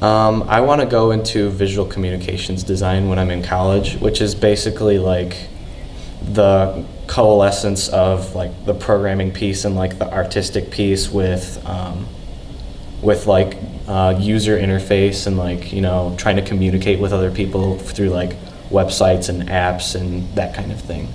I want to go into visual communications design when I'm in college, which is basically like the coalescence of like the programming piece and like the artistic piece with like user interface and like, you know, trying to communicate with other people through like websites and apps and that kind of thing.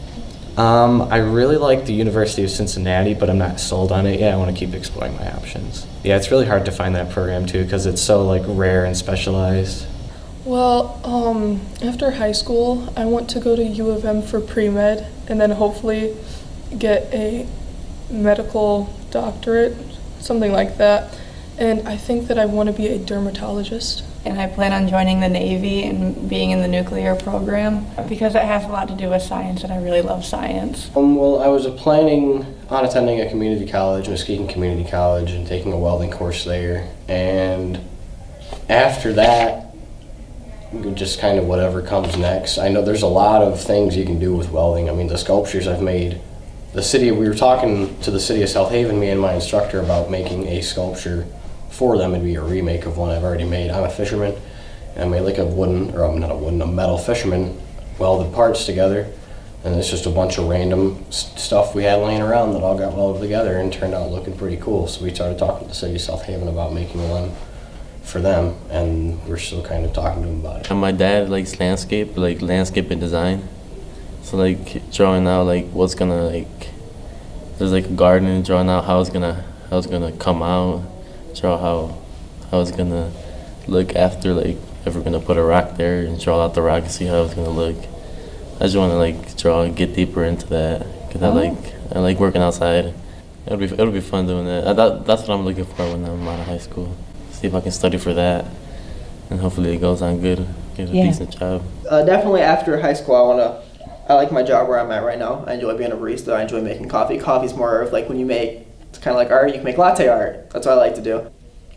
I really like the University of Cincinnati, but I'm not sold on it yet. I want to keep exploring my options. Yeah, it's really hard to find that program too because it's so like rare and specialized. Well, after high school, I want to go to U of M for pre-med and then hopefully get a medical doctorate, something like that. And I think that I want to be a dermatologist. And I plan on joining the Navy and being in the nuclear program because it has a lot to do with science and I really love science. Well, I was planning on attending a community college, Muskegon Community College, and taking a welding course there. And after that, just kind of whatever comes next. I know there's a lot of things you can do with welding. I mean, the sculptures I've made. We were talking to the city of South Haven, me and my instructor, about making a sculpture for them. It'd be a remake of one I've already made. I'm a fisherman, and I made like a metal fisherman, welded parts together, and it's just a bunch of random stuff we had laying around that all got welded together and turned out looking pretty cool. So we started talking to the city of South Haven about making one for them, and we're still kind of talking to them about it. And my dad likes landscape and design. So like drawing out like what's gonna like, there's like a garden, drawing out how it's gonna come out. Draw how it's gonna look after, like if we're gonna put a rock there and draw out the rock and see how it's gonna look. I just want to like draw and get deeper into that because I like working outside. It'll be fun doing that. That's what I'm looking for when I'm out of high school. See if I can study for that, and hopefully it goes on good, get a decent job. Definitely after high school, I like my job where I'm at right now. I enjoy being a barista. I enjoy making coffee. Coffee's more of like when you make. It's kind of like art. You can make latte art. That's what I like to do.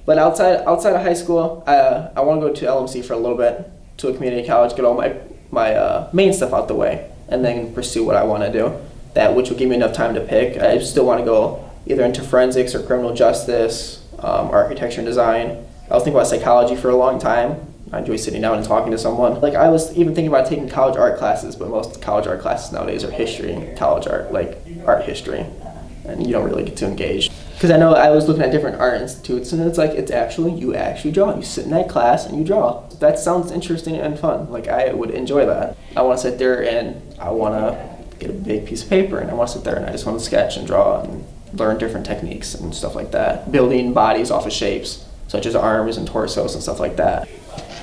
But outside of high school, I want to go to LMC for a little bit, to a community college, get all my main stuff out the way, and then pursue what I want to do. Which will give me enough time to pick. I still want to go either into forensics or criminal justice, architecture and design. I was thinking about psychology for a long time. I enjoy sitting down and talking to someone. Like I was even thinking about taking college art classes, but most college art classes nowadays are history, college art, like art history. And you don't really get to engage. Because I know I was looking at different art institutes, and it's like, you actually draw. You sit in that class and you draw. That sounds interesting and fun. Like, I would enjoy that. I want to sit there and I want to get a big piece of paper, and I want to sit there and I just want to sketch and draw and learn different techniques and stuff like that. Building bodies off of shapes, such as arms and torsos and stuff like that.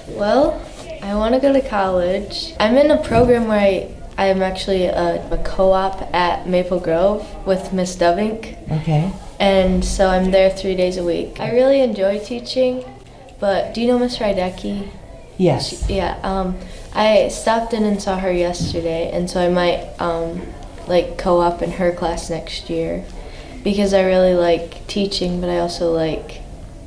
Well, I want to go to college. I'm in a program where I'm actually a co-op at Maple Grove with Miss Dovink. Okay. And so I'm there 3 days a week. I really enjoy teaching, but do you know Miss Rydecki? Yes. I stopped in and saw her yesterday, and so I might co-op in her class next year because I really like teaching, but I also like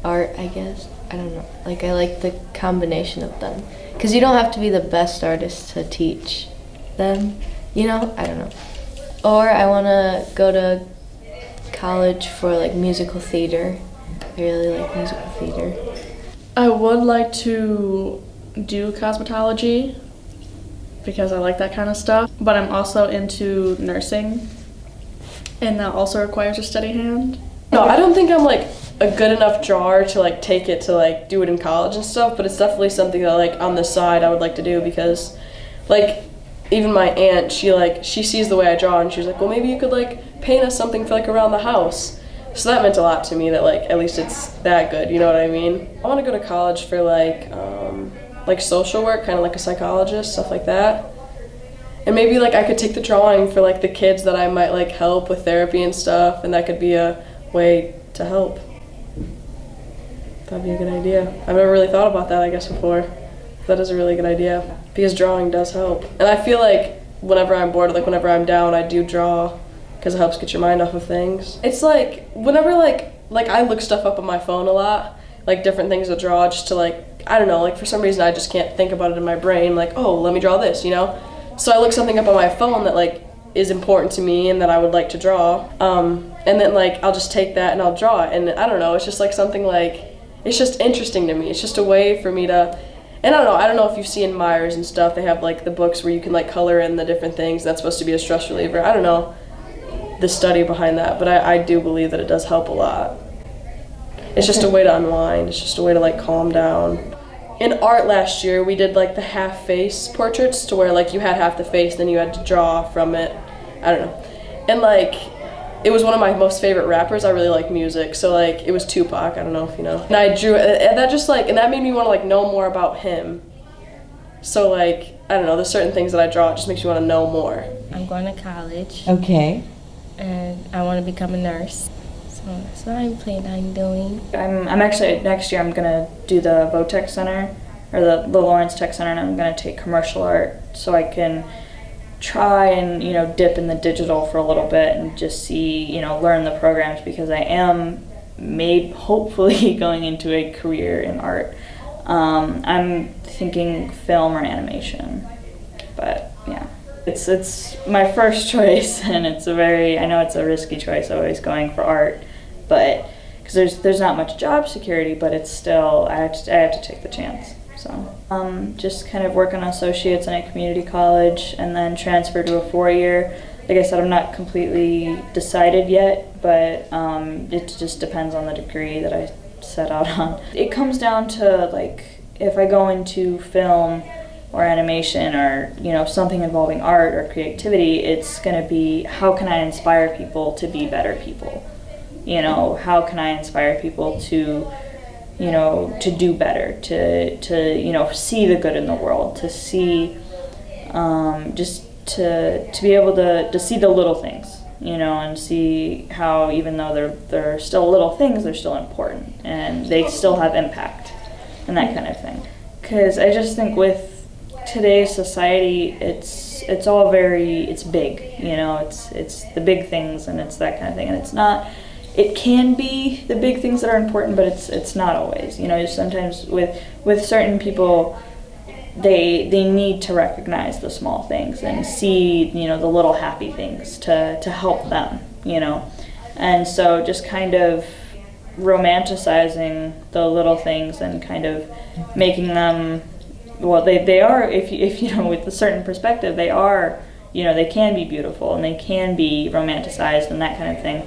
art, I guess. I don't know. I like the combination of them because you don't have to be the best artist to teach them, I don't know. Or I want to go to college for musical theater. I really like musical theater. I would like to do cosmetology because I like that kind of stuff, but I'm also into nursing, and that also requires a steady hand. No, I don't think I'm a good enough drawer to take it to do it in college and stuff, but it's definitely something that on the side I would like to do because even my aunt, she sees the way I draw and she's like, well, maybe you could paint us something for around the house. So that meant a lot to me that at least it's that good, you know what I mean? I want to go to college for social work, kind of like a psychologist, stuff like that. And maybe I could take the drawing for the kids that I might help with therapy and stuff, and that could be a way to help. That'd be a good idea. I've never really thought about that, I guess, before. That is a really good idea because drawing does help. And I feel whenever I'm bored, whenever I'm down, I do draw because it helps get your mind off of things. It's whenever I look stuff up on my phone a lot, different things to draw just to I don't know, for some reason I just can't think about it in my brain, oh, let me draw this, So I look something up on my phone that is important to me and that I would like to draw. And then I'll just take that and I'll draw it. And I don't know, it's just something it's just interesting to me. It's just a way for me to, and I don't know if you've seen Myers and stuff. They have like the books where you can like color in the different things. That's supposed to be a stress reliever. I don't know the study behind that, but I do believe that it does help a lot. It's just a way to unwind. It's just a way to like calm down. In art last year, we did like the half face portraits to where like you had half the face, then you had to draw from it. I don't know. And like, it was one of my most favorite rappers. I really like music, so like it was Tupac. I don't know if you know. And I drew, and that just like, and that made me want to like know more about him. So like, I don't know, there's certain things that I draw, it just makes you want to know more. I'm going to college. Okay. And I want to become a nurse. So that's what I'm planning on doing. I'm actually, next year I'm gonna do the Votech Center, or the Lawrence Tech Center, and I'm gonna take commercial art so I can try and, you know, dip in the digital for a little bit and just see, you know, learn the programs, because I am hopefully going into a career in art. I'm thinking film or animation, but yeah. It's my first choice, and I know it's a risky choice always going for art, but because there's not much job security, but it's still, I have to take the chance. So just kind of work on associates in a community college and then transfer to a 4-year. Like I said, I'm not completely decided yet, but it just depends on the degree that I set out on. It comes down to like, if I go into film or animation or, you know, something involving art or creativity, it's going to be, how can I inspire people to be better people? You know, how can I inspire people to, you know, to do better, to you know, see the good in the world, to see, just to be able to see the little things, you know, and see how even though they're still little things, they're still important and they still have impact and that kind of thing. Because I just think with today's society, it's all it's big, you know, it's the big things and it's that kind of thing, and it's not. It can be the big things that are important, but it's not always. You know, sometimes with certain people, they need to recognize the small things and see, you know, the little happy things to help them, you know. And so just kind of romanticizing the little things and kind of making them, well, they are, if you know, with a certain perspective, they are, you know, they can be beautiful and they can be romanticized and that kind of thing.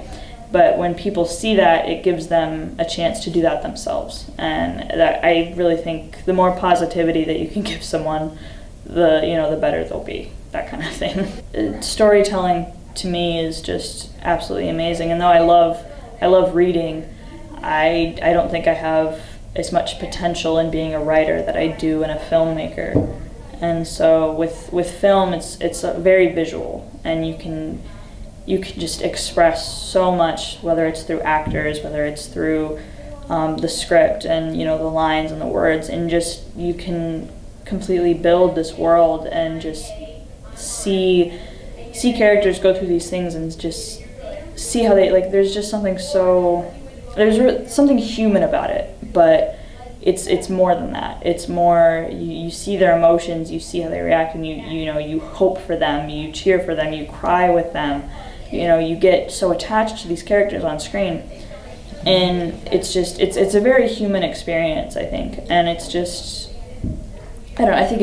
But when people see that, it gives them a chance to do that themselves. And that, I really think the more positivity that you can give someone, the better they'll be, that kind of thing. Storytelling to me is just absolutely amazing. And though I love reading, I don't think I have as much potential in being a writer that I do in a filmmaker. And so with film, it's very visual, and you can just express so much, whether it's through actors, whether it's through the script and, you know, the lines and the words, and just you can completely build this world and just see characters go through these things and just see how they, like, there's just something there's something human about it, but it's more than that. It's more, you see their emotions, you see how they react, and you know, you hope for them, you cheer for them, you cry with them. You know, you get so attached to these characters on screen, and it's a very human experience, I think. And it's just, I don't know, I think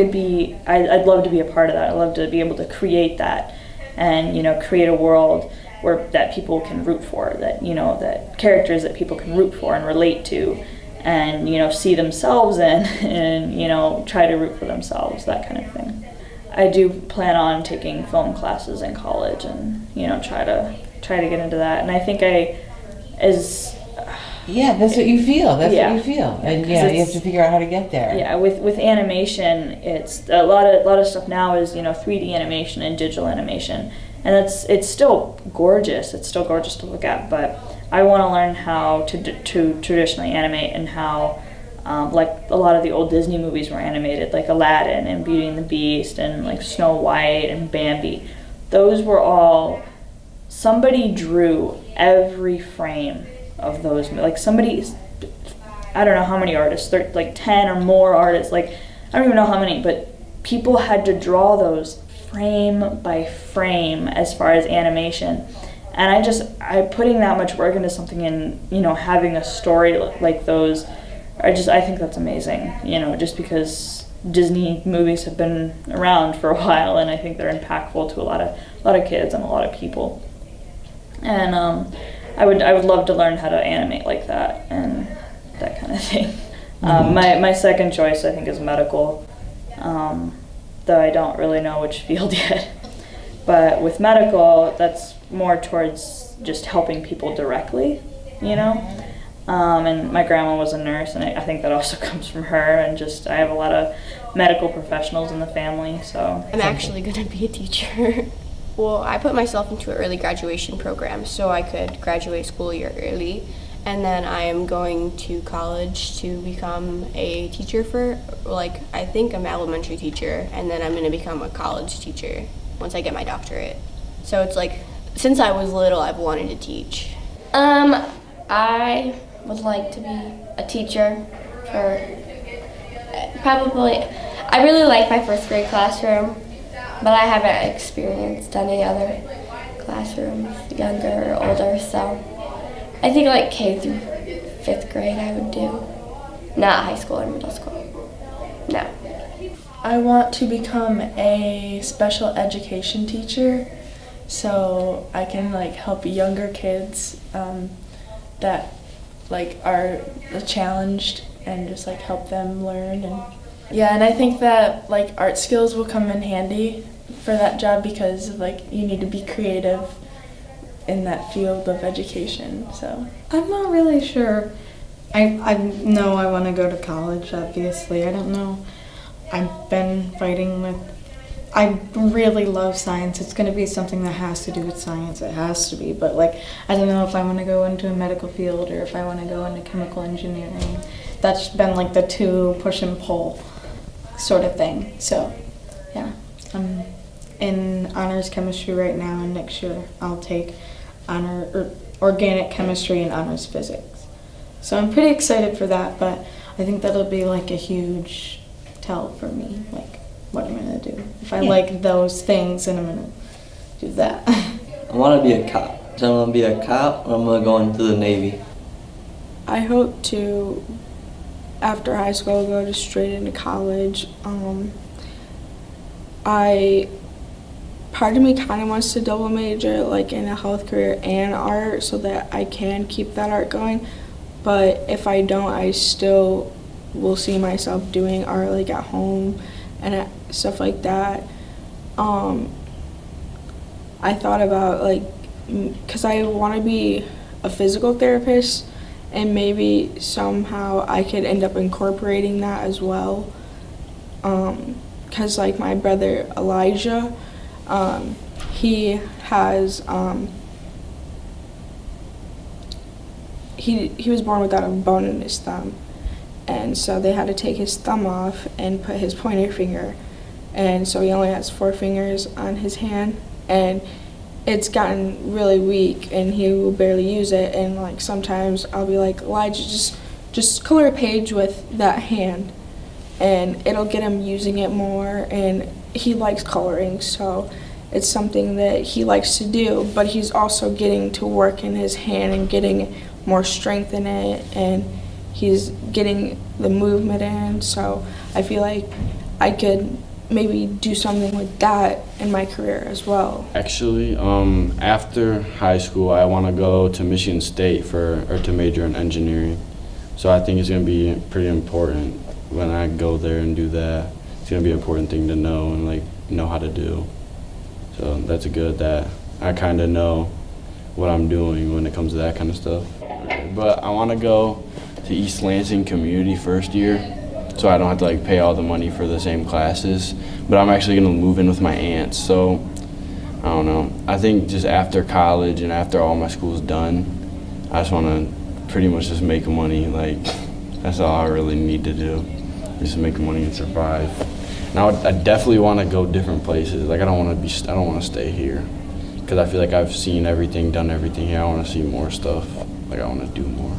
I'd love to be a part of that. I'd love to be able to create that and, you know, create a world that people can root for, that, you know, that characters that people can root for and relate to and, you know, see themselves in and, you know, try to root for themselves, that kind of thing. I do plan on taking film classes in college and, you know, try to get into that. And I think yeah, that's what you feel. That's yeah. what you feel. And yeah, you have to figure out how to get there. Yeah, with animation, it's a lot of stuff now is, you know, 3D animation and digital animation. And it's still gorgeous. It's still gorgeous to look at, but I want to learn how to traditionally animate and how like a lot of the old Disney movies were animated, like Aladdin and Beauty and the Beast and like Snow White and Bambi. Those were all, somebody drew every frame of those, like somebody, I don't know how many artists, like 10 or more artists, like I don't even know how many, but people had to draw those frame by frame as far as animation. And I putting that much work into something and, you know, having a story like those, I think that's amazing, you know, just because Disney movies have been around for a while, and I think they're impactful to a lot of kids and a lot of people. And I would love to learn how to animate like that and that kind of thing. My second choice, I think, is medical, though I don't really know which field yet. But with medical, that's more towards just helping people directly, you know. And my grandma was a nurse, and I think that also comes from her. And just I have a lot of medical professionals in the family, so. I'm actually going to be a teacher. Well, I put myself into an early graduation program so I could graduate school year early. And then I am going to college to become a teacher for, like, I think I'm an elementary teacher, and then I'm going to become a college teacher once I get my doctorate. So it's like, since I was little, I've wanted to teach. I would like to be a teacher for probably, I really like my first grade classroom, but I haven't experienced any other classrooms, younger or older, so I think like K through 5th grade I would do, not high school or middle school, no. I want to become a special education teacher so I can like help younger kids that like are challenged and just like help them learn. And yeah, and I think that like art skills will come in handy for that job because like you need to be creative in that field of education. So I'm not really sure. I know I want to go to college, obviously. I don't know. I've been fighting with, I really love science. It's going to be something that has to do with science. It has to be. But like, I don't know if I want to go into a medical field or if I want to go into chemical engineering. That's been like the two push and pull sort of thing. So yeah, I'm in honors chemistry right now, and next year I'll take organic chemistry and honors physics. So I'm pretty excited for that, but I think that'll be like a huge tell for me, like what I'm gonna do. If I like those things, then I'm gonna do that. I want to be a cop. So I'm gonna be a cop, or I'm gonna go into the Navy. I hope to, after high school, go just straight into college. Part of me kind of wants to double major, like in a health career and art, so that I can keep that art going. But if I don't, I still will see myself doing art like at home and stuff like that. I thought about like, because I want to be a physical therapist, and maybe somehow I could end up incorporating that as well. Because like my brother Elijah, he has he was born without a bone in his thumb, and so they had to take his thumb off and put his pointer finger, and so he only has 4 fingers on his hand, and it's gotten really weak and he will barely use it. And like sometimes I'll be like, Elijah, just color a page with that hand, and it'll get him using it more. And he likes coloring, so it's something that he likes to do, but he's also getting to work in his hand and getting more strength in it, and he's getting the movement in. So I feel like I could maybe do something with that in my career as well. Actually, after high school, I want to go to Michigan State to major in engineering. So I think it's going to be pretty important when I go there and do that. It's going to be an important thing to know and like know how to do. So that's good that I kind of know what I'm doing when it comes to that kind of stuff. But I want to go to East Lansing Community first year, so I don't have to like pay all the money for the same classes. But I'm actually gonna move in with my aunts, so I don't know. I think just after college and after all my school's done, I just want to pretty much just make money. Like that's all I really need to do, just make money and survive. Now I definitely want to go different places. Like I don't want to stay here, because I feel like I've seen everything, done everything here. I want to see more stuff. Like I want to do more.